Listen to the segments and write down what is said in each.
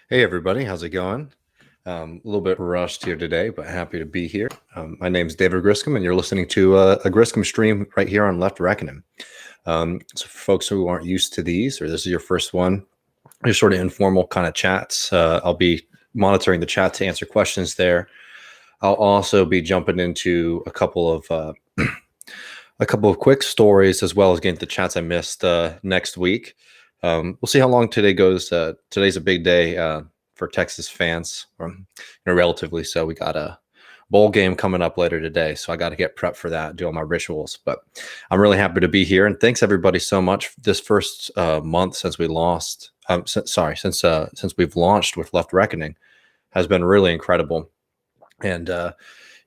Hey everybody, how's it going? A little bit rushed here today, but happy to be here. My name's David Griscom, and you're listening to a Griscom stream right here on Left Reckoning. So for folks who aren't used to these, or this is your first one, just sort of informal kind of chats. I'll be monitoring the chat to answer questions there. I'll also be jumping into a couple of quick stories as well as getting the chats I missed next week. We'll see how long today goes. Today's a big day for Texas fans, relatively so. We got a bowl game coming up later today, so I got to get prepped for that, do all my rituals. But I'm really happy to be here, and thanks everybody so much. This first month since we lost, since we've launched with Left Reckoning, has been really incredible, and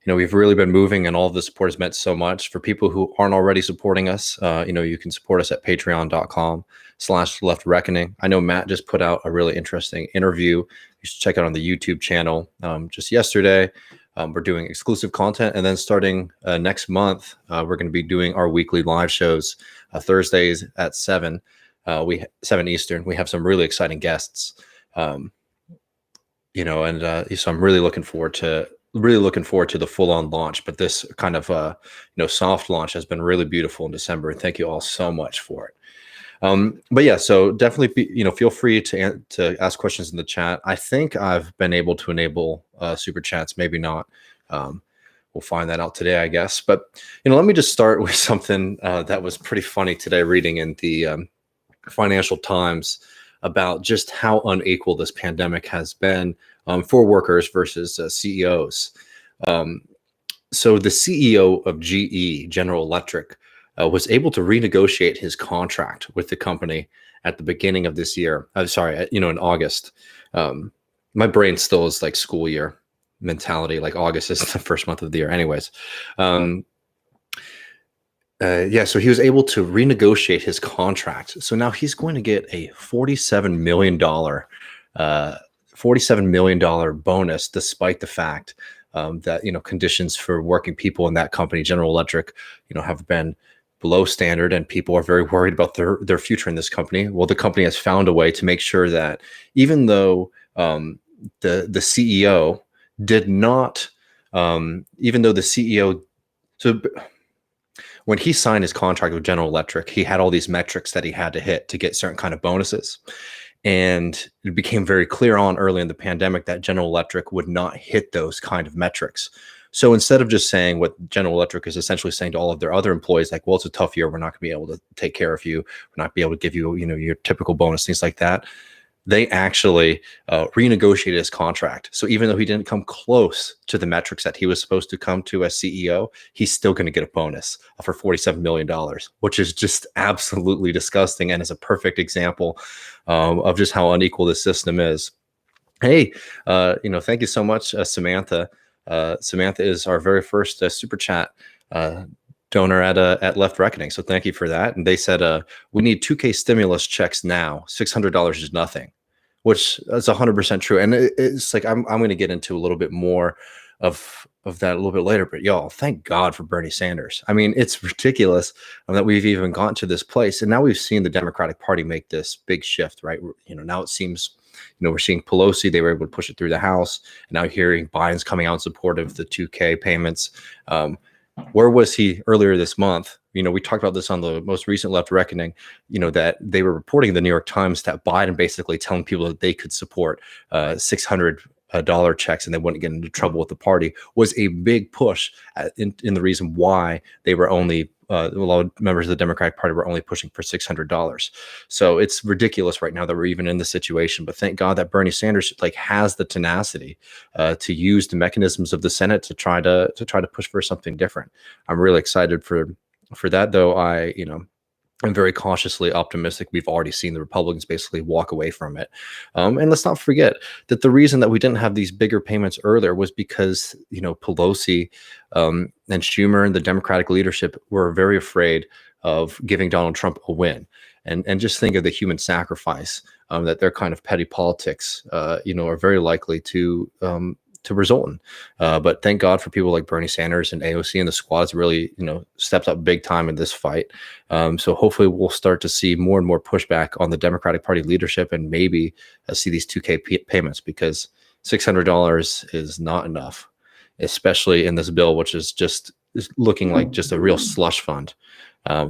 we've really been moving, and all of the support has meant so much. For people who aren't already supporting us, you can support us at patreon.com/Left Reckoning. I know Matt just put out a really interesting interview. You should check it out on the YouTube channel just yesterday. We're doing exclusive content, and then starting next month, we're going to be doing our weekly live shows Thursdays at 7 Eastern. We have some really exciting guests, so I'm really looking forward to the full-on launch. But this kind of soft launch has been really beautiful in December, and thank you all so much for it. But yeah, so definitely feel free to ask questions in the chat. I think I've been able to enable super chats, maybe not. We'll find that out today, I guess. But let me just start with something that was pretty funny today, reading in the Financial Times about just how unequal this pandemic has been for workers versus CEOs. So the CEO of GE, General Electric, was able to renegotiate his contract with the company at the beginning of this year. In August. My brain still is like school year mentality. Like August is the first month of the year, anyways. So he was able to renegotiate his contract. So now he's going to get a $47 million bonus, despite the fact that conditions for working people in that company, General Electric, have been below standard, and people are very worried about their future in this company. Well, the company has found a way to make sure that even though the CEO did not, even though the CEO, so when he signed his contract with General Electric, he had all these metrics that he had to hit to get certain kind of bonuses. And it became very clear early in the pandemic that General Electric would not hit those kind of metrics. So instead of just saying what General Electric is essentially saying to all of their other employees, like, well, it's a tough year, we're not going to be able to take care of you, we're not be able to give you, your typical bonus, things like that. They actually renegotiated his contract. So even though he didn't come close to the metrics that he was supposed to come to as CEO, he's still going to get a bonus for $47 million, which is just absolutely disgusting, and is a perfect example of just how unequal this system is. Hey, thank you so much, Samantha. Samantha is our very first super chat donor at Left Reckoning. So thank you for that. And they said, we need 2K stimulus checks now. $600 is nothing, which is 100% true. And it's like, I'm going to get into a little bit more of that a little bit later, but y'all, thank God for Bernie Sanders. I mean, it's ridiculous that we've even gotten to this place. And now we've seen the Democratic Party make this big shift, right? Now it seems, we're seeing Pelosi, they were able to push it through the House. And now hearing Biden's coming out in support of the 2K payments. Where was he earlier this month? We talked about this on the most recent Left Reckoning, that they were reporting in the New York Times that Biden basically telling people that they could support $600 checks and they wouldn't get into trouble with the party, was a big push in the reason why they were only a lot of members of the Democratic Party were only pushing for $600. So it's ridiculous right now that we're even in this situation. But thank God that Bernie Sanders has the tenacity to use the mechanisms of the Senate to try to push for something different. I'm really excited for that, though. I'm very cautiously optimistic. We've already seen the Republicans basically walk away from it. And let's not forget that the reason that we didn't have these bigger payments earlier was because, Pelosi and Schumer and the Democratic leadership were very afraid of giving Donald Trump a win. And just think of the human sacrifice that their kind of petty politics, are very likely to to result in. But thank God for people like Bernie Sanders and AOC and the squad has really, stepped up big time in this fight. So hopefully we'll start to see more and more pushback on the Democratic Party leadership and maybe see these 2K payments, because $600 is not enough, especially in this bill, which is looking like just a real slush fund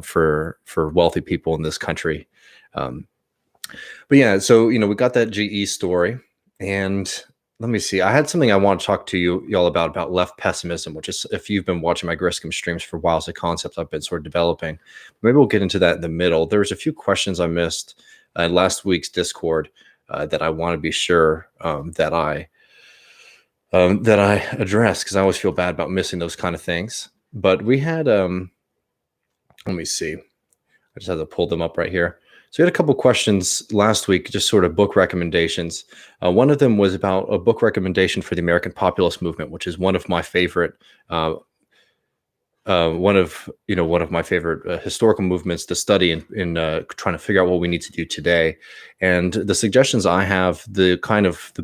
for wealthy people in this country. But yeah, so we got that GE story, and let me see. I had something I want to talk to y'all about left pessimism, which is, if you've been watching my Griscom streams for a while, it's a concept I've been sort of developing. Maybe we'll get into that in the middle. There's a few questions I missed in last week's Discord that I want to be sure that I address, because I always feel bad about missing those kind of things. But we had let me see. I just had to pull them up right here. So we had a couple questions last week, just sort of book recommendations. One of them was about a book recommendation for the American populist movement, which is one of my favorite historical movements to study in trying to figure out what we need to do today. And the suggestions I have, the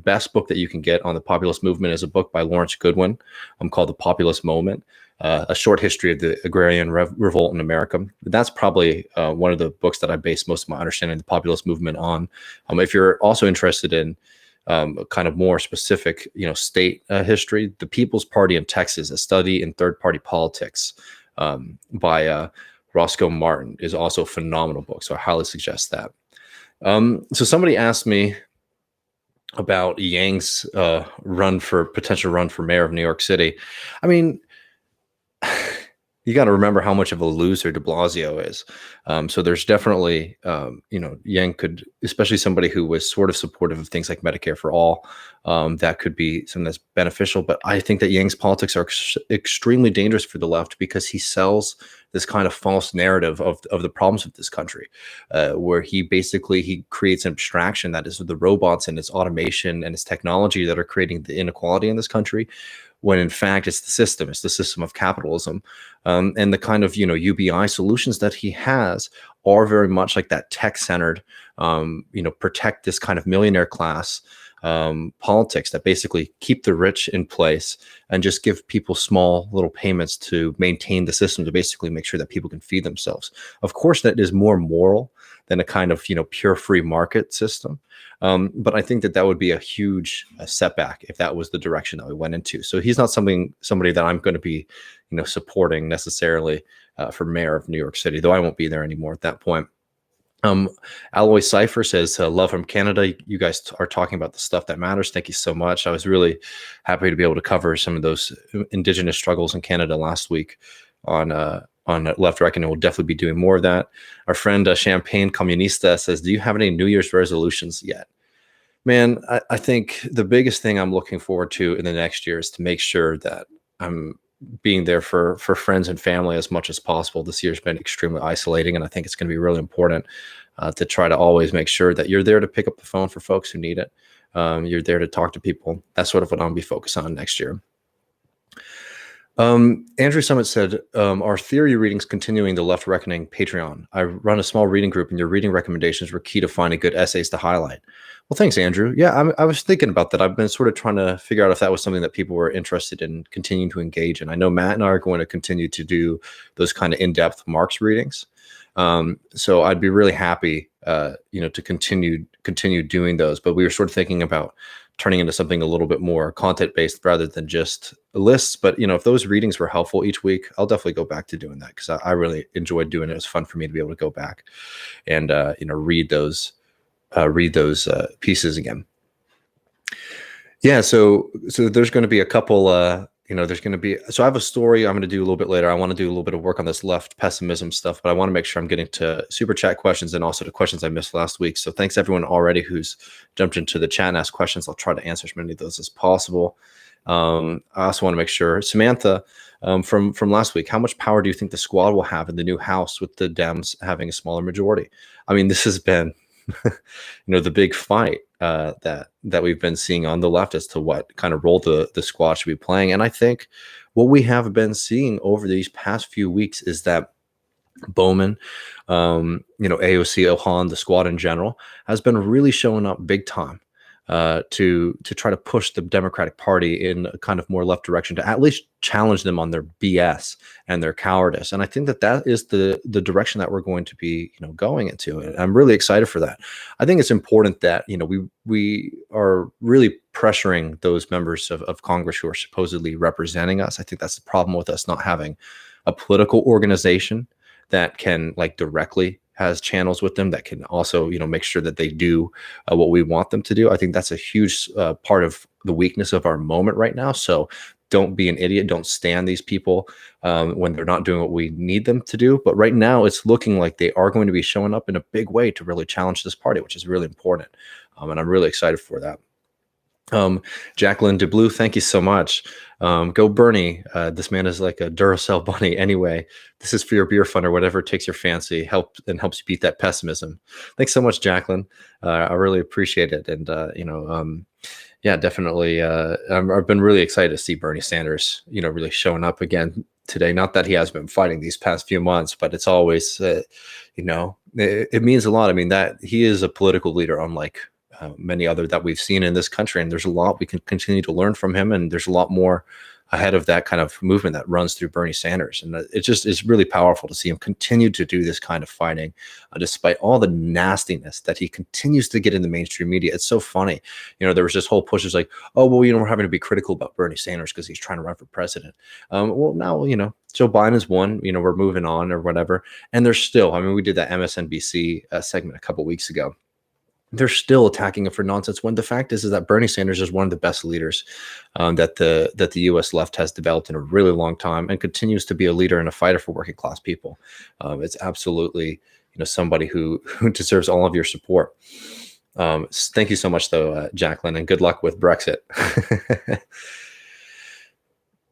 best book that you can get on the populist movement is a book by Lawrence Goodwin called The Populist Moment. A short history of the agrarian revolt in America. That's probably one of the books that I base most of my understanding of the populist movement on. If you're also interested in kind of more specific, state history, The People's Party in Texas, A Study in Third-Party Politics by Roscoe Martin is also a phenomenal book. So I highly suggest that. So somebody asked me about Yang's potential run for mayor of New York City. I mean, you got to remember how much of a loser de Blasio is. So there's definitely, Yang could, especially somebody who was sort of supportive of things like Medicare for all, that could be something that's beneficial. But I think that Yang's politics are extremely dangerous for the left, because he sells this kind of false narrative of the problems of this country, where he creates an abstraction that is the robots and its automation and its technology that are creating the inequality in this country, when in fact it's the system of capitalism. And the kind of, UBI solutions that he has are very much like that tech-centered, protect this kind of millionaire class politics that basically keep the rich in place and just give people small little payments to maintain the system, to basically make sure that people can feed themselves. Of course, that is more moral than a kind of, pure free market system. But I think that would be a huge setback if that was the direction that we went into. So he's not somebody that I'm going to be, supporting necessarily for mayor of New York City, though I won't be there anymore at that point. Alloy Cypher says, love from Canada. You guys are talking about the stuff that matters. Thank you so much. I was really happy to be able to cover some of those indigenous struggles in Canada last week on Left Reckoning. We'll definitely be doing more of that. Our friend Champagne Comunista says, do you have any New Year's resolutions yet? Man, I think the biggest thing I'm looking forward to in the next year is to make sure that I'm being there for friends and family as much as possible. This year's been extremely isolating, and I think it's going to be really important to try to always make sure that you're there to pick up the phone for folks who need it. You're there to talk to people. That's sort of what I'm going to be focused on next year. Andrew Summit said, our theory readings continuing the Left Reckoning Patreon. I run a small reading group, and your reading recommendations were key to finding good essays to highlight. Well, thanks, Andrew. Yeah, I was thinking about that. I've been sort of trying to figure out if that was something that people were interested in continuing to engage in. I know Matt and I are going to continue to do those kind of in-depth Marx readings. So I'd be really happy, to continue doing those. But we were sort of thinking about turning into something a little bit more content-based rather than just lists. But, if those readings were helpful each week, I'll definitely go back to doing that, because I really enjoyed doing it. It was fun for me to be able to go back and, read those pieces again. Yeah, so there's going to be a couple, so I have a story I'm going to do a little bit later. I want to do a little bit of work on this left pessimism stuff, but I want to make sure I'm getting to super chat questions and also the questions I missed last week. So thanks everyone already who's jumped into the chat and asked questions. I'll try to answer as many of those as possible. I also want to make sure, Samantha, from last week, how much power do you think the squad will have in the new House with the Dems having a smaller majority? I mean, this has been the big fight that we've been seeing on the left as to what kind of role the squad should be playing. And I think what we have been seeing over these past few weeks is that Bowman, AOC, Ilhan, the squad in general, has been really showing up big time to try to push the Democratic Party in a kind of more left direction, to at least challenge them on their BS and their cowardice. And I think that that is the direction that we're going to be, going into. And I'm really excited for that. I think it's important that, we are really pressuring those members of Congress who are supposedly representing us. I think that's the problem with us not having a political organization that can directly has channels with them that can also, make sure that they do what we want them to do. I think that's a huge part of the weakness of our moment right now. So don't be an idiot. Don't stand these people when they're not doing what we need them to do. But right now it's looking like they are going to be showing up in a big way to really challenge this party, which is really important. And I'm really excited for that. Jacqueline DeBlue, thank you so much. Go Bernie. This man is like a Duracell bunny. Anyway, this is for your beer fund or whatever takes your fancy. Helps you beat that pessimism. Thanks so much, Jacqueline. I really appreciate it. And yeah, definitely. I've been really excited to see Bernie Sanders, really showing up again today. Not that he has been fighting these past few months, but it's always, it means a lot. I mean, that he is a political leader, unlike many other that we've seen in this country, and there's a lot we can continue to learn from him, and there's a lot more ahead of that kind of movement that runs through Bernie Sanders. And it's really powerful to see him continue to do this kind of fighting despite all the nastiness that he continues to get in the mainstream media. It's so funny. There was this whole push, is like, oh, well, we're having to be critical about Bernie Sanders because he's trying to run for president. Well, now, Joe Biden's won, we're moving on or whatever. And there's still, we did that MSNBC segment a couple weeks ago. They're still attacking him for nonsense, when the fact is that Bernie Sanders is one of the best leaders that the U.S. left has developed in a really long time, and continues to be a leader and a fighter for working class people. It's absolutely somebody who deserves all of your support. Thank you so much, though, Jacqueline, and good luck with Brexit.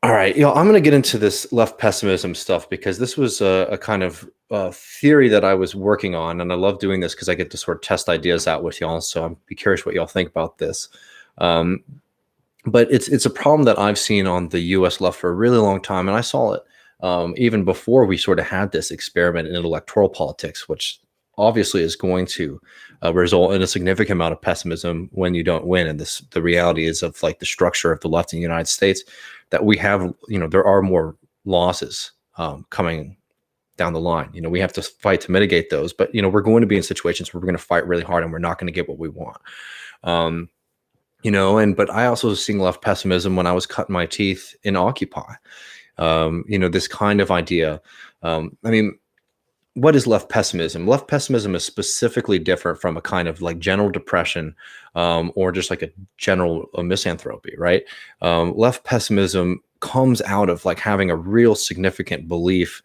All right, I'm going to get into this left pessimism stuff, because this was a kind of theory that I was working on, and I love doing this because I get to sort of test ideas out with y'all. So I'm be curious what y'all think about this. But it's a problem that I've seen on the U.S. left for a really long time, and I saw it even before we sort of had this experiment in electoral politics, which obviously is going to result in a significant amount of pessimism when you don't win. And the reality is of the structure of the left in the United States, that we have, there are more losses coming down the line. We have to fight to mitigate those, but we're going to be in situations where we're going to fight really hard and we're not going to get what we want. But I also seen left pessimism when I was cutting my teeth in Occupy. This kind of idea. What is left pessimism? Left pessimism is specifically different from a kind of general depression or just a general misanthropy, right? Left pessimism comes out of having a real significant belief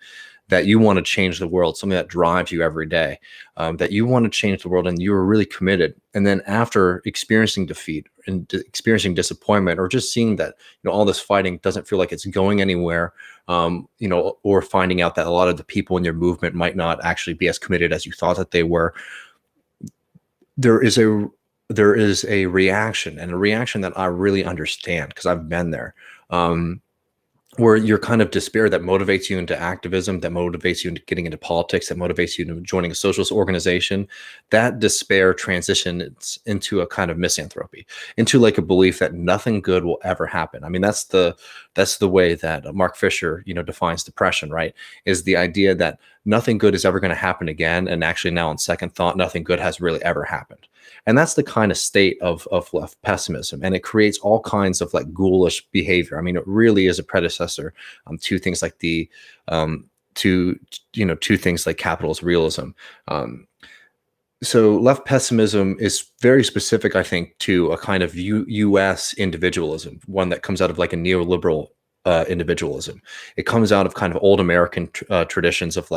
that you want to change the world, something that drives you every day, that you want to change the world and you are really committed. And then after experiencing defeat and experiencing disappointment, or just seeing that, all this fighting doesn't feel like it's going anywhere, or finding out that a lot of the people in your movement might not actually be as committed as you thought that they were, there is a reaction, and a reaction that I really understand because I've been there. Where you're kind of despair that motivates you into activism, that motivates you into getting into politics, that motivates you into joining a socialist organization. That despair transitions into a kind of misanthropy, into a belief that nothing good will ever happen. That's the way that Mark Fisher, defines depression, right? Is the idea that nothing good is ever going to happen again. And actually now on second thought, nothing good has really ever happened. And that's the kind of state of left pessimism. And it creates all kinds of ghoulish behavior. It really is a predecessor to things like two things like capitalist realism. So left pessimism is very specific, I think, to a kind of U.S. individualism, one that comes out of a neoliberal individualism. It comes out of kind of old American traditions of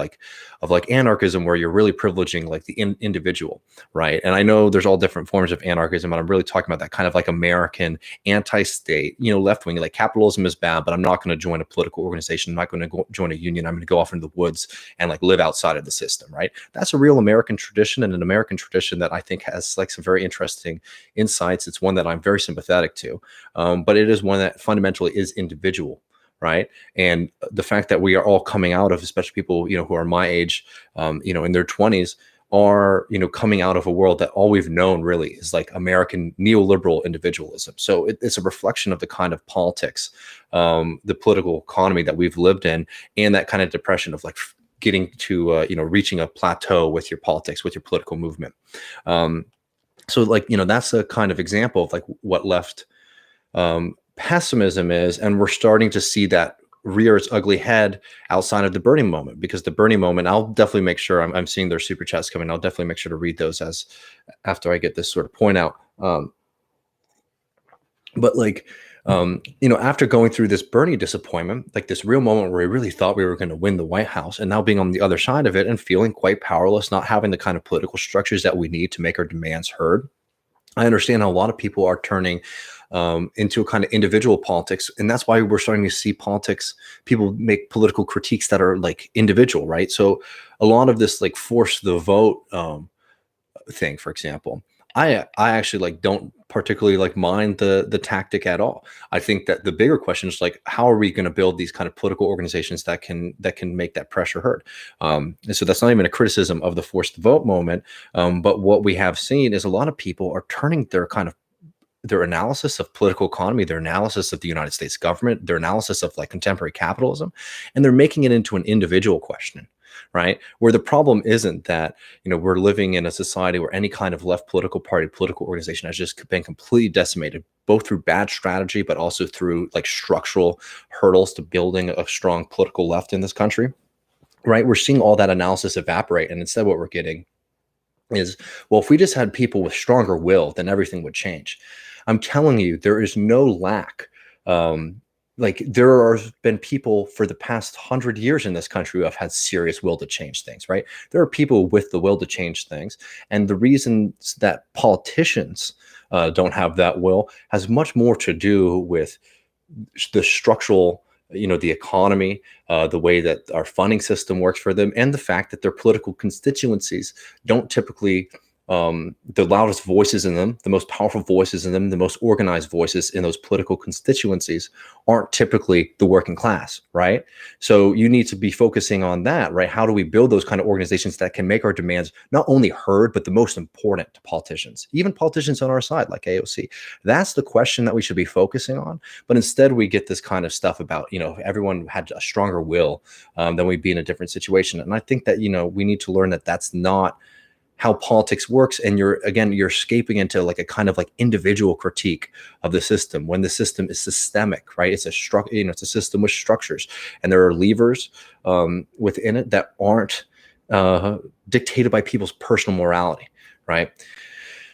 anarchism, where you're really privileging the individual, right? And I know there's all different forms of anarchism, but I'm really talking about that kind of American anti-state, left wing. Capitalism is bad, but I'm not going to join a political organization. I'm not going to join a union. I'm going to go off into the woods and live outside of the system, right? That's a real American tradition, and an American tradition that I think has some very interesting insights. It's one that I'm very sympathetic to, but it is one that fundamentally is individual. Right. And the fact that we are all coming out of, especially people, who are my age, in their 20s, are, coming out of a world that all we've known really is like American neoliberal individualism. So it's a reflection of the kind of politics, the political economy that we've lived in, and that kind of depression of like getting to, reaching a plateau with your politics, with your political movement. So like, that's a kind of example of like what left pessimism is. And we're starting to see that rear its ugly head outside of the Bernie moment, because the Bernie moment, I'll definitely make sure I'm seeing their super chats coming. I'll definitely make sure to read those as after I get this sort of point out. But like, after going through this Bernie disappointment, like this real moment where we really thought we were going to win the White House, and now being on the other side of it and feeling quite powerless, not having the kind of political structures that we need to make our demands heard. I understand how a lot of people are turning into a kind of individual politics. And that's why we're starting to see people make political critiques that are like individual, right? So a lot of this like force the vote thing, for example, I actually like don't particularly like mind the tactic at all. I think that the bigger question is like, how are we going to build these kind of political organizations that can make that pressure heard? And so that's not even a criticism of the forced vote moment. But what we have seen is a lot of people are turning their analysis of political economy, their analysis of the United States government, their analysis of like contemporary capitalism, and they're making it into an individual question, right? Where the problem isn't that, we're living in a society where any kind of left political party, political organization has just been completely decimated, both through bad strategy, but also through like structural hurdles to building a strong political left in this country, right? We're seeing all that analysis evaporate. And instead what we're getting is, well, if we just had people with stronger will, then everything would change. I'm telling you, there is no lack. Like there have been people for the past 100 years in this country who have had serious will to change things, right? There are people with the will to change things. And the reasons that politicians don't have that will has much more to do with the structural, the economy, the way that our funding system works for them, and the fact that their political constituencies don't typically, the loudest voices in them, the most powerful voices in them, the most organized voices in those political constituencies aren't typically the working class, right? So you need to be focusing on that, right? How do we build those kind of organizations that can make our demands not only heard, but the most important to politicians, even politicians on our side, like AOC? That's the question that we should be focusing on. But instead we get this kind of stuff about, if everyone had a stronger will, then we'd be in a different situation. And I think that, we need to learn that that's not how politics works. And you're escaping into like a kind of like individual critique of the system when the system is systemic, right? It's it's a system with structures, and there are levers within it that aren't dictated by people's personal morality, right?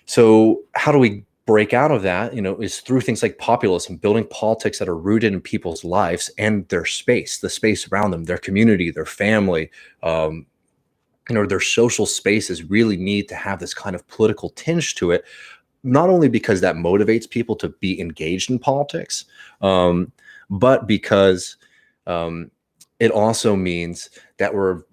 So how do we break out of that, is through things like populism, building politics that are rooted in people's lives and their space, the space around them, their community, their family, their social spaces really need to have this kind of political tinge to it, not only because that motivates people to be engaged in politics, but because it also means that we're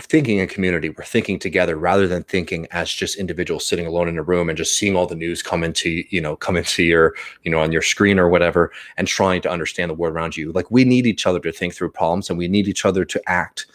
thinking in community, we're thinking together rather than thinking as just individuals sitting alone in a room and just seeing all the news come into your, on your screen or whatever, and trying to understand the world around you. Like we need each other to think through problems, and we need each other to act,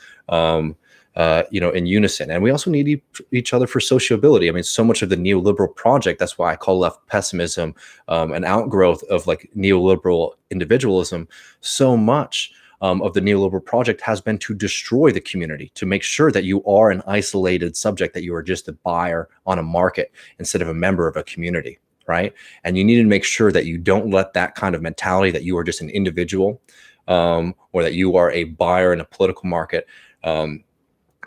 in unison. And we also need each other for sociability. I mean, so much of the neoliberal project, that's why I call left pessimism an outgrowth of like neoliberal individualism. So much of the neoliberal project has been to destroy the community, to make sure that you are an isolated subject, that you are just a buyer on a market instead of a member of a community, right? And you need to make sure that you don't let that kind of mentality that you are just an individual or that you are a buyer in a political market,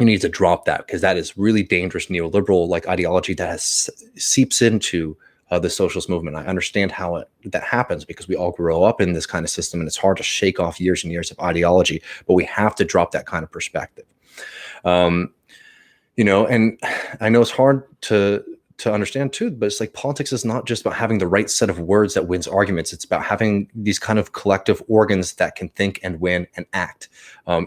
you need to drop that, because that is really dangerous neoliberal like ideology that seeps into the socialist movement. I understand how that happens, because we all grow up in this kind of system, and it's hard to shake off years and years of ideology, but we have to drop that kind of perspective. And I know it's hard to to understand too, but it's like politics is not just about having the right set of words that wins arguments. It's about having these kind of collective organs that can think and win and act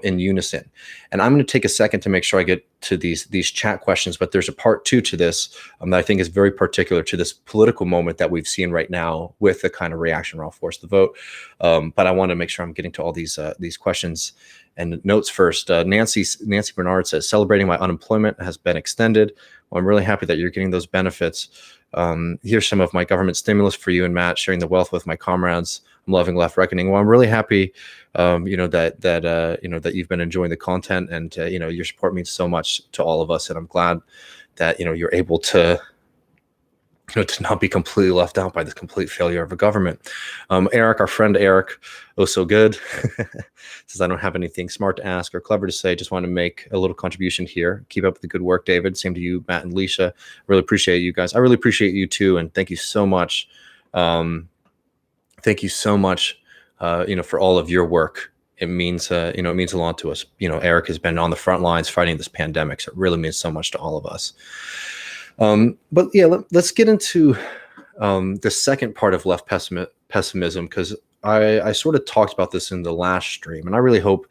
in unison. And I'm going to take a second to make sure I get to these chat questions, but there's a part two to this that I think is very particular to this political moment that we've seen right now with the kind of reaction around force the vote. But I want to make sure I'm getting to all these questions and notes first. Nancy Bernard says, celebrating my unemployment has been extended. Well, I'm really happy that you're getting those benefits. Here's some of my government stimulus for you and Matt, sharing the wealth with my comrades. I'm loving Left Reckoning. Well, I'm really happy, that you've been enjoying the content, and your support means so much to all of us. And I'm glad that you're able to to not be completely left out by this complete failure of a government. Eric, our friend Eric, oh so good, says, I don't have anything smart to ask or clever to say, just want to make a little contribution here. Keep up the good work, David. Same to you, Matt and Leisha. Really appreciate you guys. I really appreciate you too, and thank you so much. Thank you so much, for all of your work. It means, it means a lot to us. Eric has been on the front lines fighting this pandemic, so it really means so much to all of us. But yeah, let's get into the second part of left pessimism, because I sort of talked about this in the last stream, and I really hope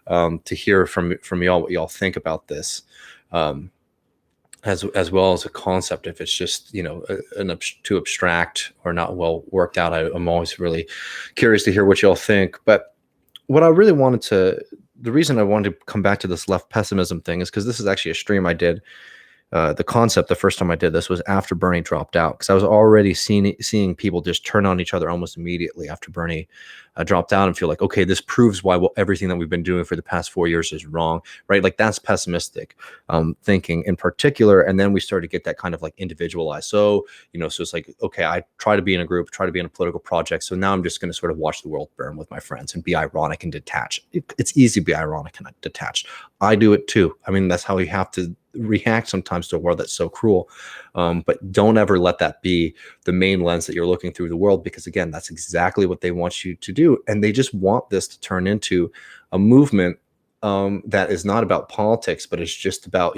to hear from y'all what y'all think about this, as well as a concept. If it's just too abstract or not well worked out, I'm always really curious to hear what y'all think. But what I really the reason I wanted to come back to this left pessimism thing is because this is actually a stream I did. The concept, the first time I did this, was after Bernie dropped out, because I was already seeing people just turn on each other almost immediately after Bernie dropped out and feel like, okay, this proves why everything that we've been doing for the past 4 years is wrong, right? Like, that's pessimistic thinking in particular. And then we started to get that kind of like individualized. So, so it's like, okay, I try to be in a group, try to be in a political project. So now I'm just going to sort of watch the world burn with my friends and be ironic and detached. It's easy to be ironic and detached. I do it too. I mean, that's how we have to react sometimes to a world that's so cruel, but don't ever let that be the main lens that you're looking through the world, because again, that's exactly what they want you to do, and they just want this to turn into a movement that is not about politics, but it's just about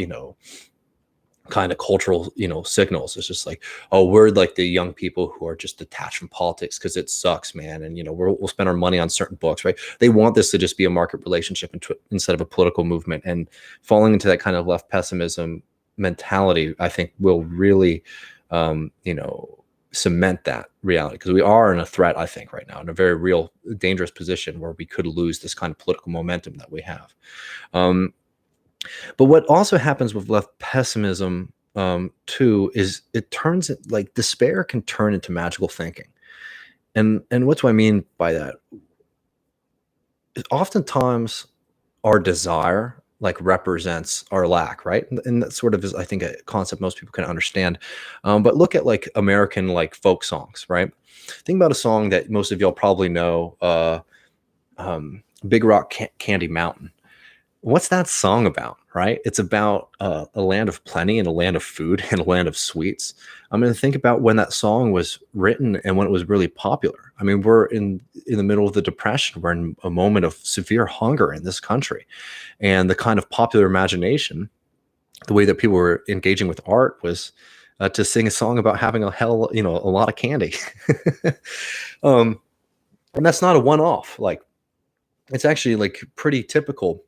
kind of cultural signals. It's just like, oh, we're like the young people who are just detached from politics because it sucks, man, and we'll spend our money on certain books, right? They want this to just be a market relationship instead of a political movement, and falling into that kind of left pessimism mentality, I think, will really cement that reality, because we are in a threat, I think, right now, in a very real dangerous position where we could lose this kind of political momentum that we have. But what also happens with left pessimism too is it turns it, like, despair can turn into magical thinking. And what do I mean by that? Oftentimes our desire like represents our lack, right? And that sort of is, I think, a concept most people can understand. But look at like American like folk songs, right? Think about a song that most of y'all probably know, Big Rock Candy Mountain. What's that song about, right? It's about a land of plenty and a land of food and a land of sweets. I mean, think about when that song was written and when it was really popular. I mean, we're in the middle of the Depression. We're in a moment of severe hunger in this country. And the kind of popular imagination, the way that people were engaging with art was to sing a song about having a lot of candy. And that's not a one-off. Like, it's actually like pretty typical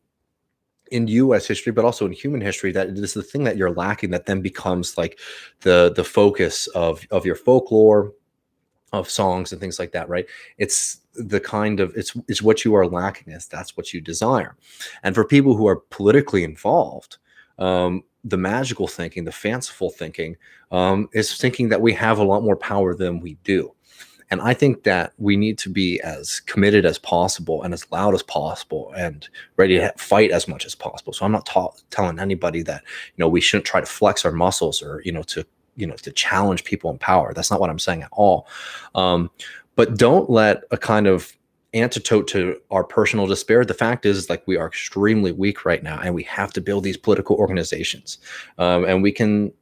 in U.S. history, but also in human history, that it is the thing that you're lacking that then becomes like the focus of your folklore, of songs and things like that, right? It's the kind of it's what you are lacking, that's what you desire. And for people who are politically involved, the magical thinking, the fanciful thinking, is thinking that we have a lot more power than we do. And I think that we need to be as committed as possible and as loud as possible and ready to fight as much as possible. So I'm not telling anybody that, we shouldn't try to flex our muscles or, to challenge people in power. That's not what I'm saying at all. But don't let a kind of antidote to our personal despair. The fact is, like, we are extremely weak right now, and we have to build these political organizations. And we can,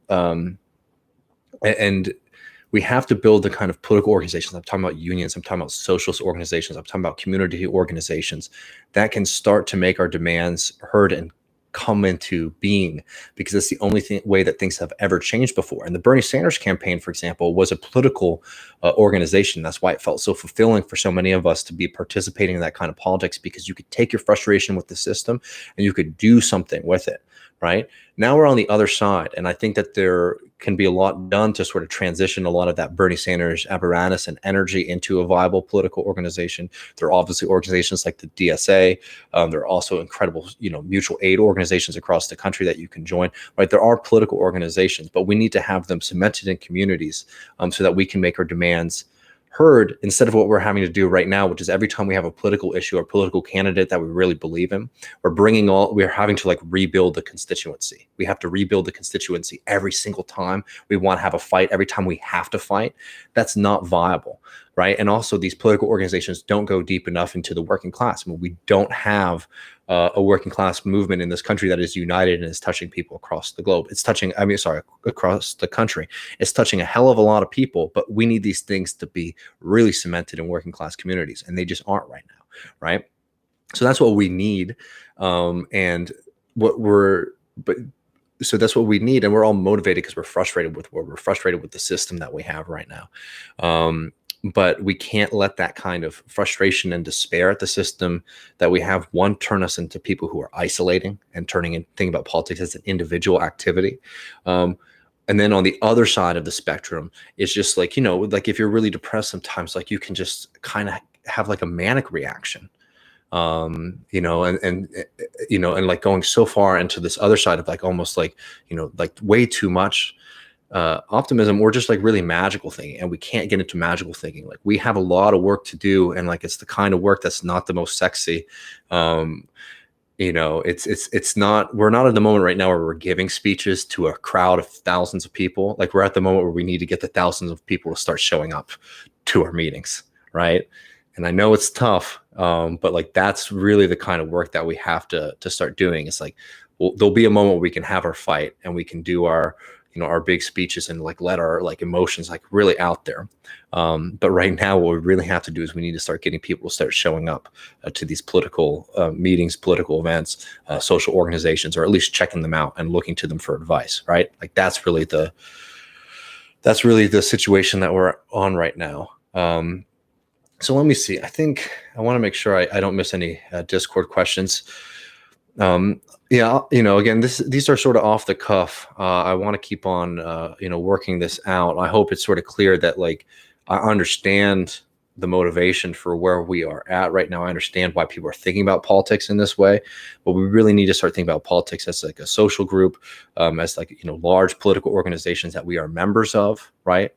we have to build the kind of political organizations. I'm talking about unions. I'm talking about socialist organizations. I'm talking about community organizations that can start to make our demands heard and come into being, because it's the only way that things have ever changed before. And the Bernie Sanders campaign, for example, was a political organization. That's why it felt so fulfilling for so many of us to be participating in that kind of politics, because you could take your frustration with the system and you could do something with it. Right now we're on the other side, and I think that there can be a lot done to sort of transition a lot of that Bernie Sanders apparatus and energy into a viable political organization. There are obviously organizations like the DSA. There are also incredible, mutual aid organizations across the country that you can join. Right, there are political organizations, but we need to have them cemented in communities so that we can make our demands heard, instead of what we're having to do right now, which is every time we have a political issue or political candidate that we really believe in, we're having to like rebuild the constituency. We have to rebuild the constituency every single time we want to have a fight, every time we have to fight. That's not viable, right? And also these political organizations don't go deep enough into the working class. I mean, we don't have a working class movement in this country that is united and is touching people across the globe. Across the country. It's touching a hell of a lot of people, but we need these things to be really cemented in working class communities, and they just aren't right now, right? So that's what we need, so that's what we need, and we're all motivated because we're frustrated with the system that we have right now. But we can't let that kind of frustration and despair at the system that we have, one, turn us into people who are isolating and thinking about politics as an individual activity. And then on the other side of the spectrum, it's just like, like if you're really depressed sometimes, like you can just kind of have like a manic reaction, and like going so far into this other side of like almost like, like way too much optimism, or just like really magical thinking. And we can't get into magical thinking. Like we have a lot of work to do, and like it's the kind of work that's not the most sexy. It's not, we're not at the moment right now where we're giving speeches to a crowd of thousands of people. Like we're at the moment where we need to get the thousands of people to start showing up to our meetings, right? And I know it's tough, but like that's really the kind of work that we have to start doing. It's like, well, there'll be a moment where we can have our fight and we can do our big speeches and like let our like emotions like really out there. But right now, what we really have to do is we need to start getting people to start showing up to these political meetings, political events, social organizations, or at least checking them out and looking to them for advice, right? Like that's really the situation that we're on right now. So let me see. I think I want to make sure I don't miss any Discord questions. Again, these are sort of off the cuff. I want to keep on, working this out. I hope it's sort of clear that like, I understand the motivation for where we are at right now. I understand why people are thinking about politics in this way, but we really need to start thinking about politics as like a social group, as like, large political organizations that we are members of, right?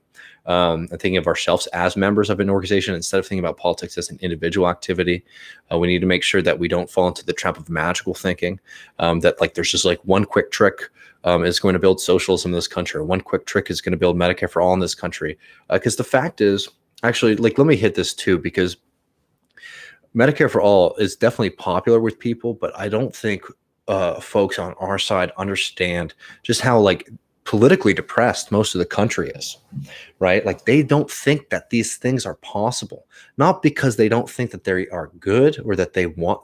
And thinking of ourselves as members of an organization instead of thinking about politics as an individual activity. We need to make sure that we don't fall into the trap of magical thinking, that like there's just like one quick trick is going to build socialism in this country, or one quick trick is going to build Medicare for all in this country. Because the fact is, actually, like, let me hit this too, because Medicare for all is definitely popular with people, but I don't think folks on our side understand just how like politically depressed most of the country is, right? Like they don't think that these things are possible, not because they don't think that they are good or that they want,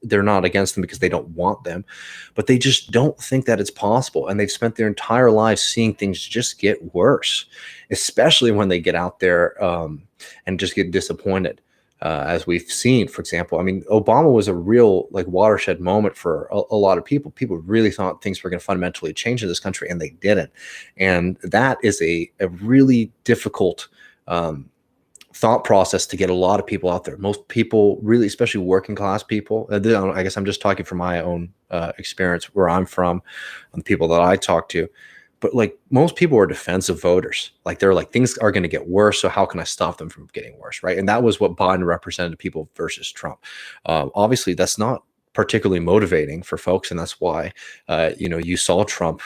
they're not against them because they don't want them, but they just don't think that it's possible. And they've spent their entire lives seeing things just get worse, especially when they get out there and just get disappointed. As we've seen, for example, I mean, Obama was a real like watershed moment for a lot of people. People really thought things were going to fundamentally change in this country, and they didn't. And that is a really difficult thought process to get a lot of people out there. Most people, really, especially working class people, I guess I'm just talking from my own experience where I'm from and the people that I talk to. But like most people are defensive voters. Like they're like, things are going to get worse, so how can I stop them from getting worse, right? And that was what Biden represented to people versus Trump. Obviously, that's not particularly motivating for folks, and that's why you saw Trump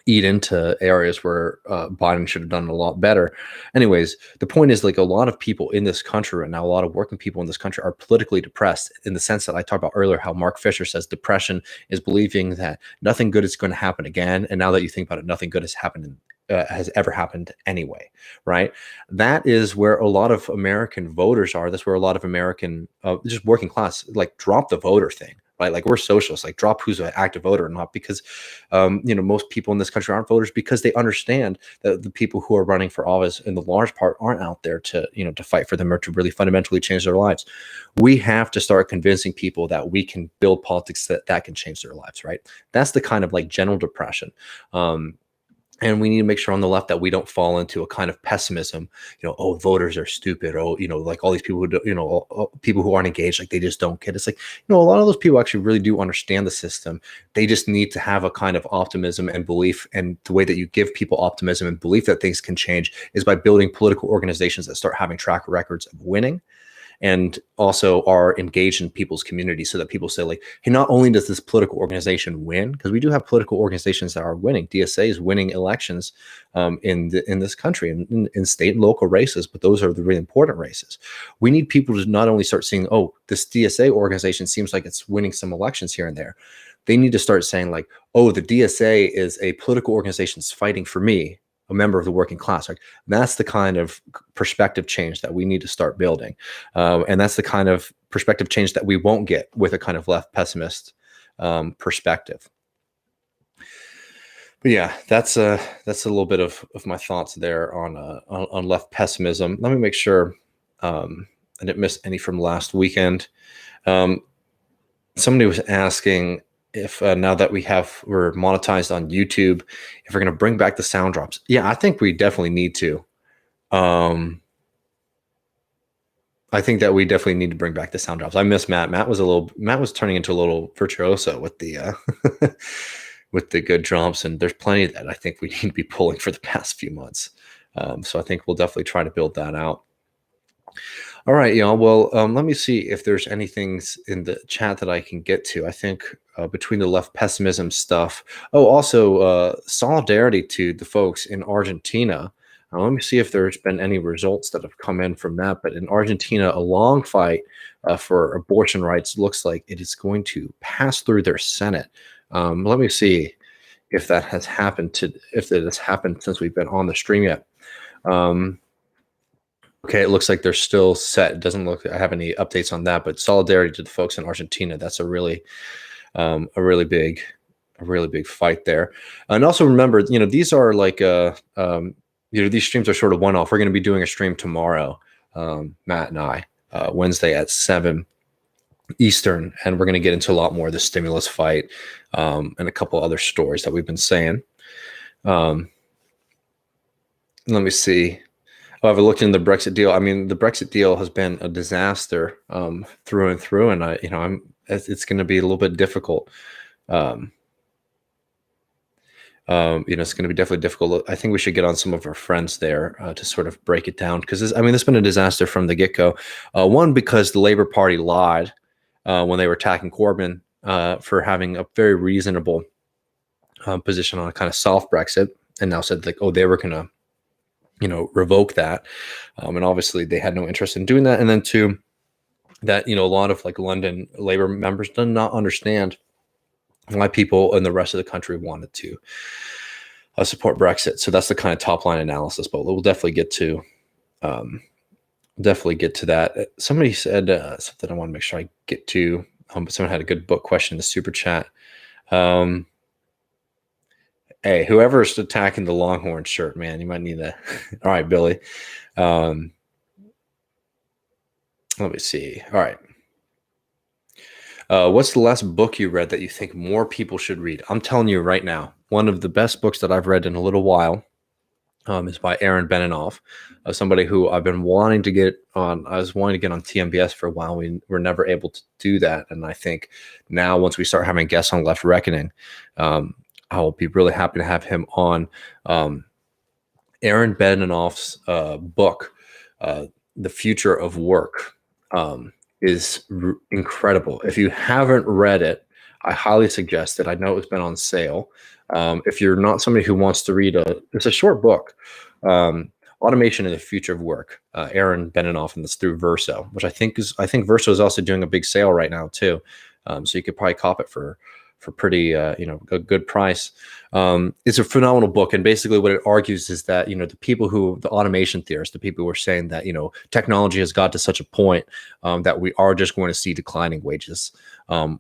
eat into areas where Biden should have done a lot better. Anyways, the point is, like, a lot of people in this country right now, a lot of working people in this country are politically depressed, in the sense that I talked about earlier, how Mark Fisher says depression is believing that nothing good is going to happen again. And now that you think about it, nothing good has ever happened anyway, right? That is where a lot of American voters are. That's where a lot of American, just working class, like, drop the voter thing, right? Like we're socialists, like drop who's an active voter or not, because most people in this country aren't voters because they understand that the people who are running for office in the large part aren't out there to fight for them or to really fundamentally change their lives. We have to start convincing people that we can build politics that can change their lives, right? That's the kind of like general depression. And we need to make sure on the left that we don't fall into a kind of pessimism, oh, voters are stupid. Oh, like all these people who, people who aren't engaged, like they just don't get it. It's like, a lot of those people actually really do understand the system. They just need to have a kind of optimism and belief. And the way that you give people optimism and belief that things can change is by building political organizations that start having track records of winning, and also are engaged in people's communities, so that people say like, hey, not only does this political organization win, because we do have political organizations that are winning. DSA is winning elections in this country, in state and local races, but those are the really important races. We need people to not only start seeing, oh, this DSA organization seems like it's winning some elections here and there. They need to start saying like, oh, the DSA is a political organization that's fighting for me, a member of the working class. Like that's the kind of perspective change that we need to start building. And that's the kind of perspective change that we won't get with a kind of left pessimist perspective. But yeah, that's a little bit of my thoughts there on left pessimism. Let me make sure I didn't miss any from last weekend. Somebody was asking if now that we're monetized on YouTube, if we're going to bring back the sound drops. Yeah, I think we definitely need to. I think that we definitely need to bring back the sound drops. I miss Matt. Matt was turning into a little virtuoso with the with the good drops, and there's plenty of that I think we need to be pulling for the past few months. So I think we'll definitely try to build that out. All right, y'all. Well, let me see if there's anything in the chat that I can get to. I think between the left pessimism stuff. Oh, also solidarity to the folks in Argentina. Let me see if there's been any results that have come in from that. But in Argentina, a long fight for abortion rights looks like it is going to pass through their Senate. Let me see if that has happened since we've been on the stream yet. Okay, it looks like they're still set. It doesn't look like I have any updates on that, but solidarity to the folks in Argentina. That's a really big fight there. And also remember, these are like these streams are sort of one-off. We're going to be doing a stream tomorrow, Matt and I, Wednesday at 7 Eastern, and we're going to get into a lot more of the stimulus fight and a couple other stories that we've been saying. Let me see. Oh, I've looked into the Brexit deal. I mean, the Brexit deal has been a disaster through and through, and it's going to be a little bit difficult. It's going to be definitely difficult. I think we should get on some of our friends there to sort of break it down, because this has been a disaster from the get-go. One, because the Labour Party lied when they were attacking Corbyn for having a very reasonable position on a kind of soft Brexit, and now said like, oh, they were going to revoke that. And obviously they had no interest in doing that. And then two, that, a lot of like London Labour members do not understand why people in the rest of the country wanted to support Brexit. So that's the kind of top line analysis, but we'll definitely get to that. Somebody said something I want to make sure I get to. But someone had a good book question in the super chat. Hey, whoever's attacking the Longhorn shirt, man, you might need that. All right, Billy. Let me see. All right. What's the last book you read that you think more people should read? I'm telling you right now, one of the best books that I've read in a little while is by Aaron Beninoff, somebody who I've been wanting to get on. I was wanting to get on TMBS for a while. We were never able to do that. And I think now once we start having guests on Left Reckoning, I'll be really happy to have him on. Aaron Beninoff's book, The Future of Work, is incredible. If you haven't read it, I highly suggest it. I know it's been on sale. If you're not somebody who wants to read it's a short book, Automation in the Future of Work, Aaron Beninoff, and it's through Verso, which I think Verso is also doing a big sale right now too. So you could probably cop it for for pretty a good price. It's a phenomenal book, and basically what it argues is that the automation theorists, the people who are saying that technology has got to such a point that we are just going to see declining wages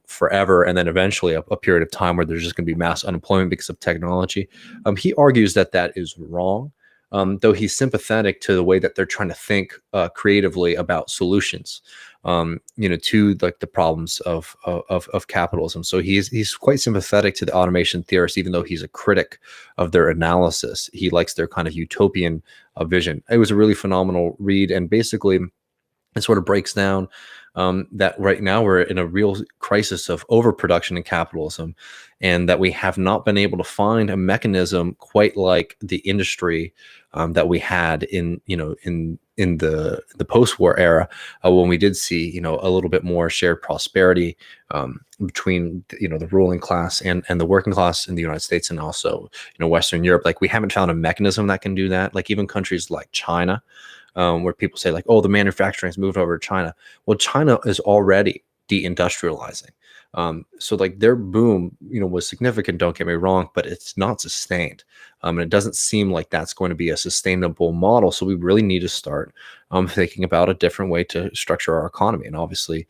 forever, and then eventually a period of time where there's just going to be mass unemployment because of technology. He argues that that is wrong. Though he's sympathetic to the way that they're trying to think creatively about solutions, to like the problems of capitalism. So he's quite sympathetic to the automation theorists, even though he's a critic of their analysis. He likes their kind of utopian vision. It was a really phenomenal read, and basically, it sort of breaks down that right now we're in a real crisis of overproduction in capitalism, and that we have not been able to find a mechanism quite like the industry that we had in the post-war era, when we did see a little bit more shared prosperity between the ruling class and the working class in the United States, and also Western Europe. Like, we haven't found a mechanism that can do that. Like, even countries like China, where people say like, oh, the manufacturing has moved over to China. Well, China is already deindustrializing. So like their boom, was significant, don't get me wrong, but it's not sustained. And it doesn't seem like that's going to be a sustainable model. So we really need to start thinking about a different way to structure our economy. And obviously,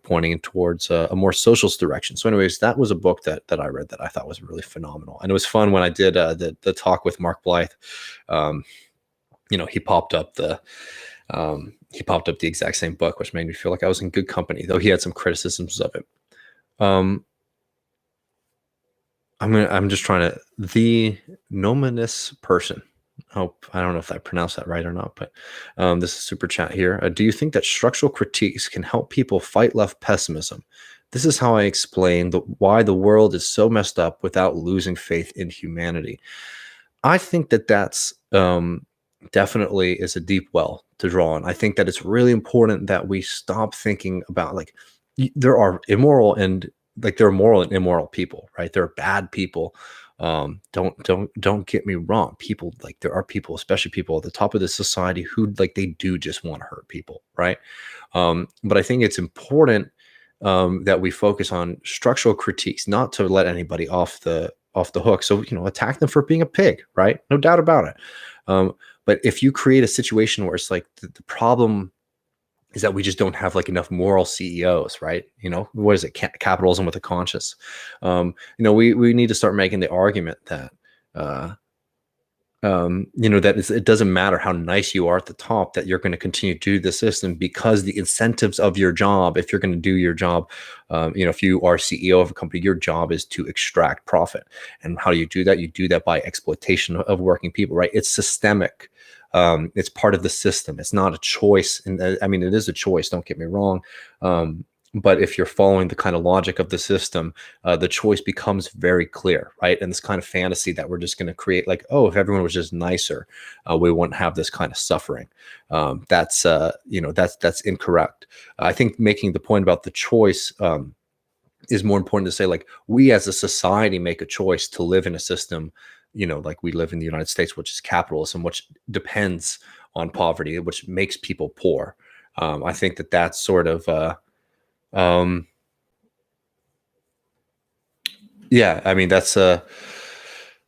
pointing towards a more socialist direction. So anyways, that was a book that I read that I thought was really phenomenal. And it was fun when I did the talk with Mark Blythe. He popped up the exact same book, which made me feel like I was in good company, though he had some criticisms of it. I'm just trying to, the nominous person. I don't know if I pronounced that right or not, but this is super chat here. Do you think that structural critiques can help people fight left pessimism? This is how I explain why the world is so messed up without losing faith in humanity. I think that that's definitely is a deep well to draw on. I think that it's really important that we stop thinking about like there are moral and immoral people, right? There are bad people. Don't get me wrong. People, like, there are people, especially people at the top of the society, who like they do just want to hurt people, right? But I think it's important that we focus on structural critiques, not to let anybody off the hook. So attack them for being a pig, right? No doubt about it. But if you create a situation where it's like the problem is that we just don't have like enough moral CEOs, right? What is it? Capitalism with a conscience. We need to start making the argument that, it doesn't matter how nice you are at the top, that you're going to continue to do the system, because the incentives of your job, if you're going to do your job, if you are CEO of a company, your job is to extract profit. And how do you do that? You do that by exploitation of working people, right? It's systemic. It's part of the system. It's not a choice. And it is a choice, don't get me wrong. But if you're following the kind of logic of the system, the choice becomes very clear, right? And this kind of fantasy that we're just going to create, like, oh, if everyone was just nicer, we wouldn't have this kind of suffering. That's incorrect. I think making the point about the choice is more important to say, like, we as a society make a choice to live in a system, like we live in the United States, which is capitalism, which depends on poverty, which makes people poor. I think that that's sort of,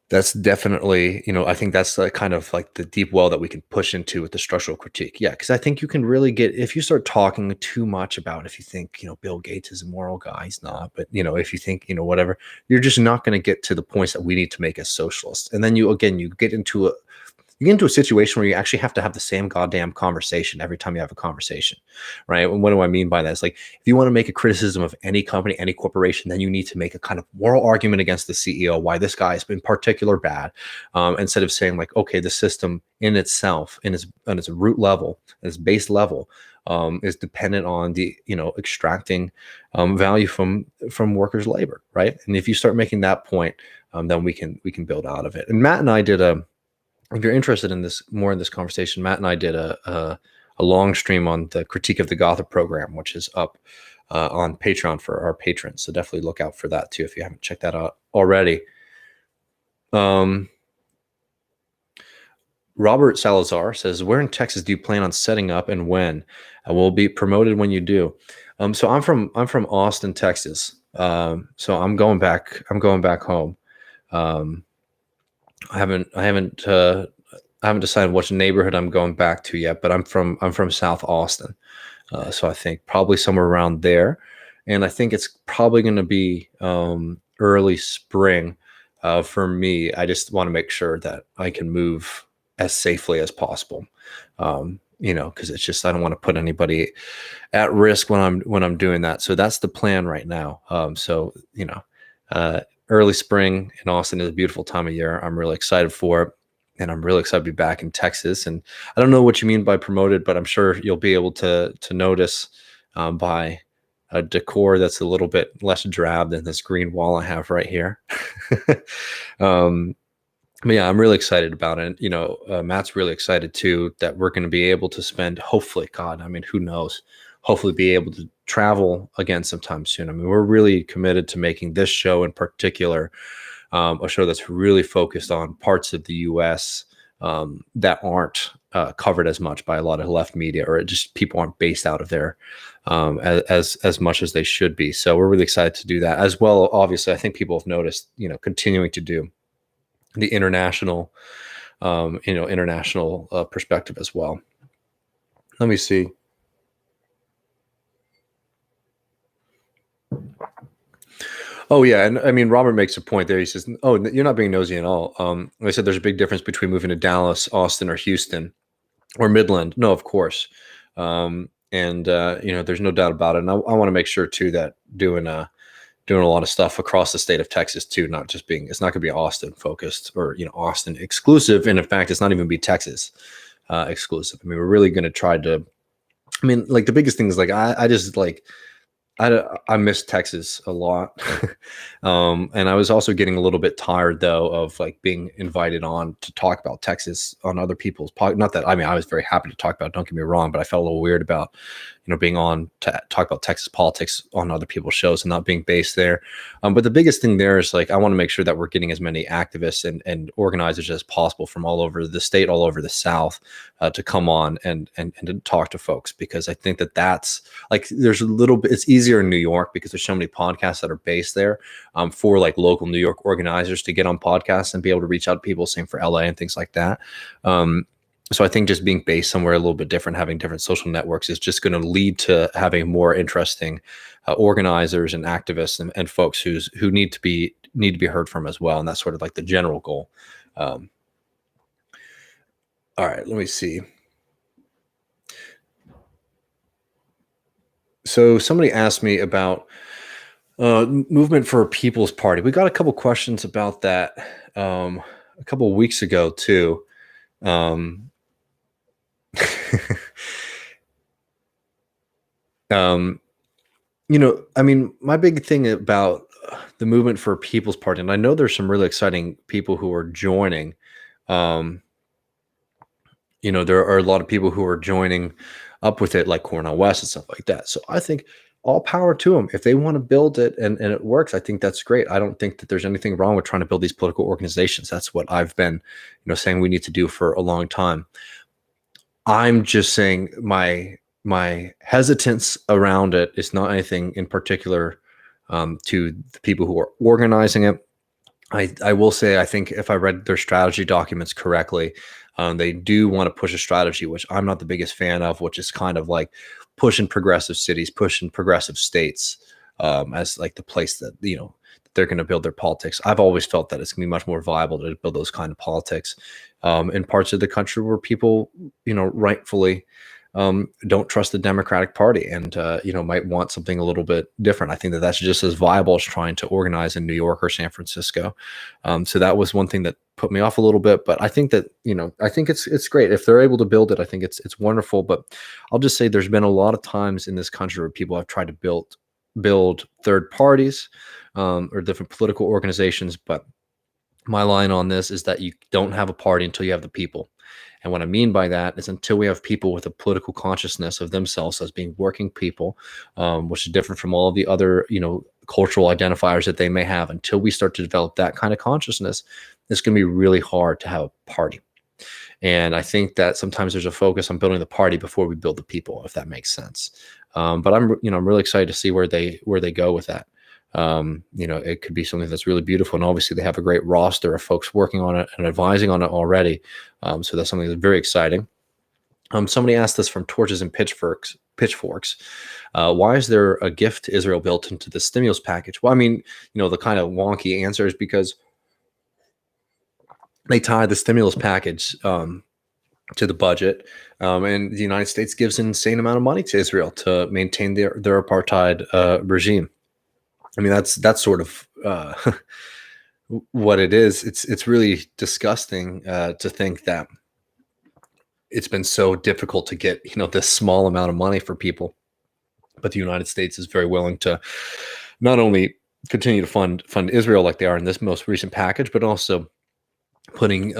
that's definitely, I think that's kind of like the deep well that we can push into with the structural critique. Yeah, because I think you can really get, if you start talking too much about, if you think, Bill Gates is a moral guy, he's not. But, if you think, whatever, you're just not going to get to the points that we need to make as socialists. And then you get into a situation where you actually have to have the same goddamn conversation every time you have a conversation, right? And what do I mean by that? It's like, if you want to make a criticism of any company, any corporation, then you need to make a kind of moral argument against the CEO, why this guy has been particular bad, instead of saying like, okay, the system in itself, in its root level, its base level, is dependent on the extracting value from workers' labor, right? And if you start making that point, then we can build out of it. And Matt and I did if you're interested in this conversation, Matt and I did a long stream on the critique of the Gotha program, which is up on Patreon for our patrons. So definitely look out for that too if you haven't checked that out already. Robert Salazar says, "Where in Texas do you plan on setting up, and when? I will be promoted when you do." So I'm from Austin, Texas. So I'm going back. I'm going back home. Um, I haven't decided which neighborhood I'm going back to yet, but I'm from South Austin. So I think probably somewhere around there. And I think it's probably going to be early spring for me. I just want to make sure that I can move as safely as possible. Because it's just I don't want to put anybody at risk when I'm doing that. So that's the plan right now. Early spring in Austin is a beautiful time of year. I'm really excited for it. And I'm really excited to be back in Texas. And I don't know what you mean by promoted, but I'm sure you'll be able to notice by a decor that's a little bit less drab than this green wall I have right here. um, but yeah, I'm really excited about it. Matt's really excited too that we're going to be able to spend, hopefully, God, I mean, who knows, hopefully be able to travel again sometime soon. I mean, we're really committed to making this show in particular a show that's really focused on parts of the U.S. That aren't covered as much by a lot of left media, or just people aren't based out of there as much as they should be. So we're really excited to do that as well. Obviously, I think people have noticed, continuing to do the international perspective as well. Let me see. Oh yeah, and I mean Robert makes a point there. He says, "Oh, you're not being nosy at all." I said there's a big difference between moving to Dallas, Austin, or Houston, or Midland. No, of course, there's no doubt about it. And I want to make sure too that doing a lot of stuff across the state of Texas too, not just being, it's not going to be Austin focused or Austin exclusive, and in fact, it's not even be Texas exclusive. I mean, we're really going to try to. I mean, like the biggest thing is like I just like. I miss Texas a lot. And I was also getting a little bit tired though of like being invited on to talk about Texas on other people's not that, I mean, I was very happy to talk about it, don't get me wrong, but I felt a little weird about, being on to talk about Texas politics on other people's shows and not being based there. But the biggest thing there is like, I want to make sure that we're getting as many activists and organizers as possible from all over the state, all over the South to come on and to talk to folks, because I think that's like, there's a little bit, it's easier in New York because there's so many podcasts that are based there for like local New York organizers to get on podcasts and be able to reach out to people, same for LA and things like that. So I think just being based somewhere a little bit different, having different social networks is just going to lead to having more interesting organizers and activists and folks who need to be heard from as well. And that's sort of like the general goal. All right, let me see. So somebody asked me about movement for a People's Party. We got a couple questions about that a couple of weeks ago too. I mean, my big thing about the movement for a People's Party, and I know there's some really exciting people who are joining. There are a lot of people who are joining up with it, like Cornel West and stuff like that. So I think all power to them. If they want to build it and it works, I think that's great. I don't think that there's anything wrong with trying to build these political organizations. That's what I've been, saying we need to do for a long time. I'm just saying my hesitance around it is not anything in particular to the people who are organizing it. I will say, I think if I read their strategy documents correctly, they do want to push a strategy, which I'm not the biggest fan of, which is kind of like pushing progressive cities, pushing progressive states as like the place that, they're going to build their politics. I've always felt that it's going to be much more viable to build those kind of politics in parts of the country where people, rightfully don't trust the Democratic Party and, might want something a little bit different. I think that that's just as viable as trying to organize in New York or San Francisco. So that was one thing that put me off a little bit, but I think that, I think it's great if they're able to build it. I think it's wonderful, but I'll just say there's been a lot of times in this country where people have tried to build third parties or different political organizations. But my line on this is that you don't have a party until you have the people. And what I mean by that is until we have people with a political consciousness of themselves as being working people, which is different from all of the other, cultural identifiers that they may have, until we start to develop that kind of consciousness, it's going to be really hard to have a party. And I think that sometimes there's a focus on building the party before we build the people, if that makes sense. But I'm really excited to see where they go with that. it could be something that's really beautiful. And obviously they have a great roster of folks working on it and advising on it already. So that's something that's very exciting. Somebody asked this from Torches and Pitchforks. Why is there a gift to Israel built into the stimulus package? Well, I mean, the kind of wonky answer is because they tie the stimulus package to the budget, and the United States gives an insane amount of money to Israel to maintain their apartheid regime. I mean, that's sort of what it is. It's really disgusting to think that it's been so difficult to get this small amount of money for people, but the United States is very willing to not only continue to fund Israel like they are in this most recent package, but also putting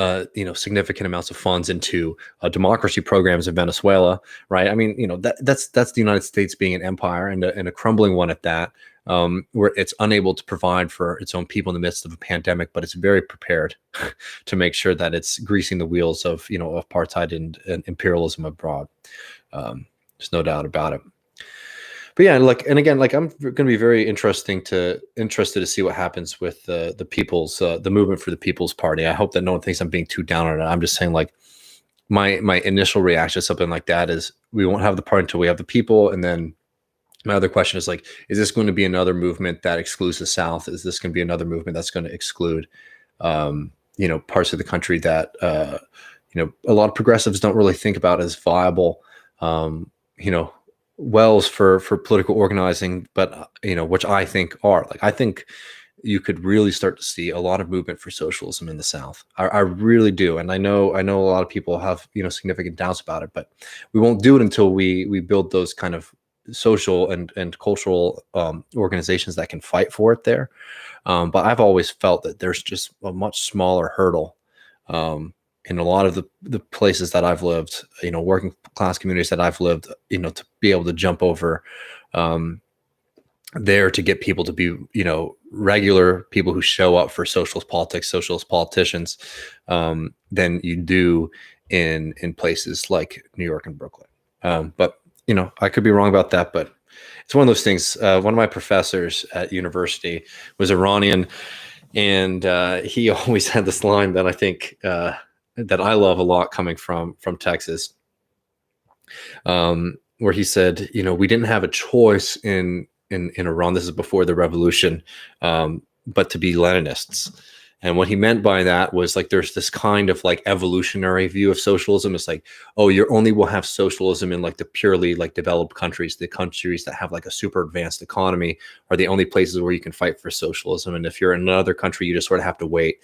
significant amounts of funds into democracy programs in Venezuela, right? I mean, that's the United States being an empire and a crumbling one at that, where it's unable to provide for its own people in the midst of a pandemic, but it's very prepared to make sure that it's greasing the wheels of apartheid and imperialism abroad. There's no doubt about it. But yeah, I'm going to be very interested to see what happens with the people's the movement for the People's Party. I hope that no one thinks I'm being too down on it. I'm just saying, like, my initial reaction to something like that is we won't have the party until we have the people. And then my other question is, like, is this going to be another movement that excludes the South? Is this going to be another movement that's going to exclude parts of the country that a lot of progressives don't really think about as viable, wells for political organizing, but which I think are. Like, I think you could really start to see a lot of movement for socialism in the South. I really do, and I know a lot of people have significant doubts about it, but we won't do it until we build those kind of social and cultural organizations that can fight for it there. But I've always felt that there's just a much smaller hurdle in a lot of the places that I've lived, working class communities that I've lived, to be able to jump over there to get people to be, regular people who show up for socialist politics, socialist politicians, than you do in places like New York and Brooklyn. But I could be wrong about that, but it's one of those things. One of my professors at university was Iranian, and he always had this line that I think that I love a lot, coming from Texas, where he said, we didn't have a choice in Iran. This is before the revolution, but to be Leninists. And what he meant by that was, like, there's this kind of like evolutionary view of socialism. It's like, oh, you only will have socialism in like the purely like developed countries. The countries that have like a super advanced economy are the only places where you can fight for socialism. And if you're in another country, you just sort of have to wait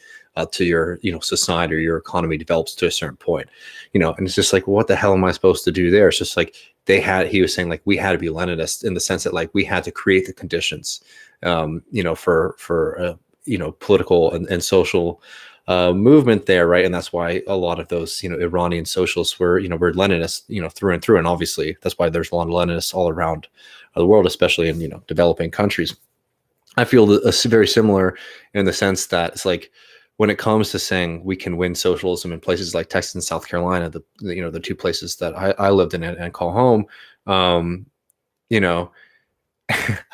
till your society or your economy develops to a certain point. And it's just like, what the hell am I supposed to do there? It's just like he was saying, like, we had to be Leninist in the sense that, like, we had to create the conditions, for political and social movement there, right? And that's why a lot of those Iranian socialists were Leninists through and through, and obviously that's why there's a lot of Leninists all around the world, especially in developing countries. I feel very similar in the sense that it's like, when it comes to saying we can win socialism in places like Texas and South Carolina, the two places that I lived in and call home, I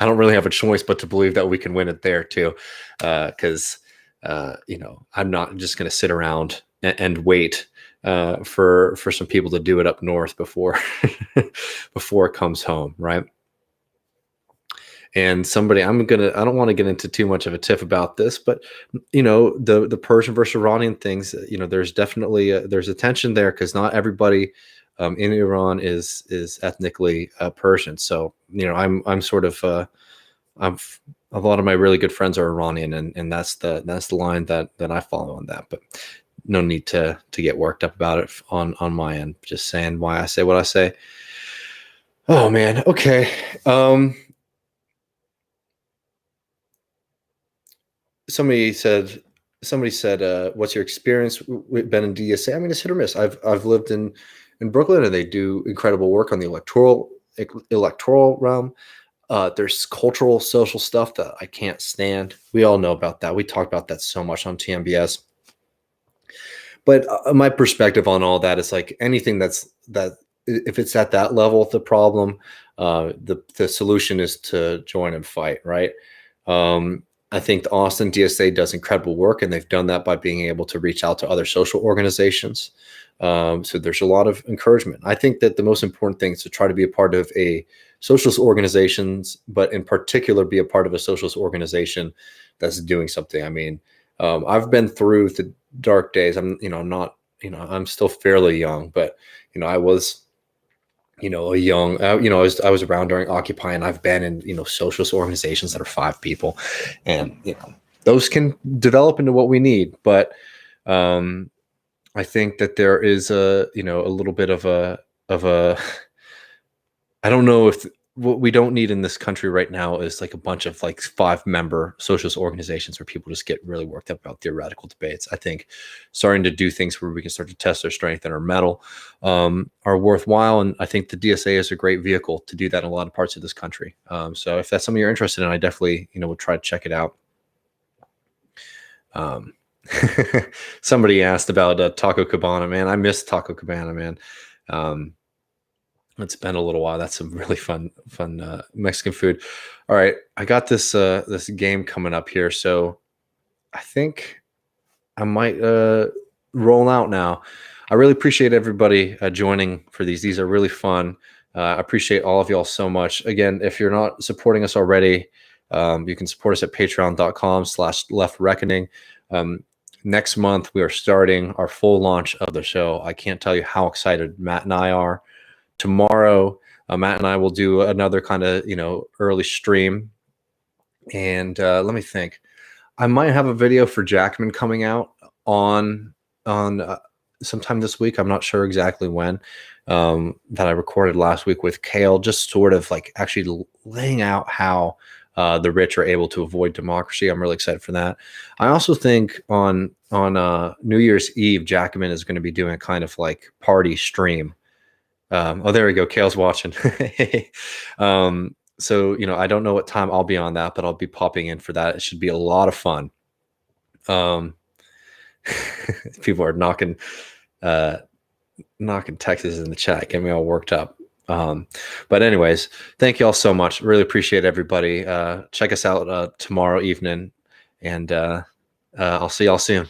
don't really have a choice but to believe that we can win it there too, because I'm not just going to sit around and wait for some people to do it up north before before it comes home, right? And I don't want to get into too much of a tiff about this, but the Persian versus Iranian things, there's definitely there's a tension there, because not everybody in Iran is ethnically Persian. So I'm sort of a lot of my really good friends are Iranian, and that's the line that I follow on that. But no need to get worked up about it on my end. Just saying why I say what I say. Oh man, okay. Somebody said, what's your experience with Ben and DSA? I mean, it's hit or miss. I've lived in Brooklyn, and they do incredible work on the electoral realm. There's cultural, social stuff that I can't stand. We all know about that. We talked about that so much on TMBS. But my perspective on all that is, like, anything that if it's at that level of the problem, the solution is to join and fight, right? I think the Austin DSA does incredible work, and they've done that by being able to reach out to other social organizations. So there's a lot of encouragement. I think that the most important thing is to try to be a part of a socialist organizations, but in particular, be a part of a socialist organization that's doing something. I mean, I've been through the dark days. I'm still fairly young, but, I was, a young, I was around during Occupy, and I've been in, socialist organizations that are 5 people, and, those can develop into what we need. But, I think that there is a little bit of a, I don't know if what we don't need in this country right now is like a bunch of like 5-member socialist organizations where people just get really worked up about theoretical debates. I think starting to do things where we can start to test our strength and our mettle are worthwhile. And I think the DSA is a great vehicle to do that in a lot of parts of this country. So if that's something you're interested in, I definitely, would try to check it out. Somebody asked about Taco Cabana, man. I miss Taco Cabana, man. It's been a little while. That's some really fun Mexican food. All right, I got this game coming up here, so I think I might roll out now. I really appreciate everybody joining for these. These are really fun. I appreciate all of y'all so much. Again, if you're not supporting us already, you can support us at patreon.com/leftreckoning. Next month, we are starting our full launch of the show. I can't tell you how excited Matt and I are. Tomorrow, Matt and I will do another kind of, early stream. And let me think. I might have a video for Jackman coming out on sometime this week. I'm not sure exactly when, that I recorded last week with Kale, just sort of like actually laying out how the rich are able to avoid democracy. I'm really excited for that. I also think on New Year's Eve, Jackman is going to be doing a kind of like party stream. Oh, there we go. Kale's watching. So, I don't know what time I'll be on that, but I'll be popping in for that. It should be a lot of fun. People are knocking Texas in the chat, getting me all worked up. But anyways, thank you all so much. Really appreciate everybody. Check us out tomorrow evening, and I'll see y'all soon.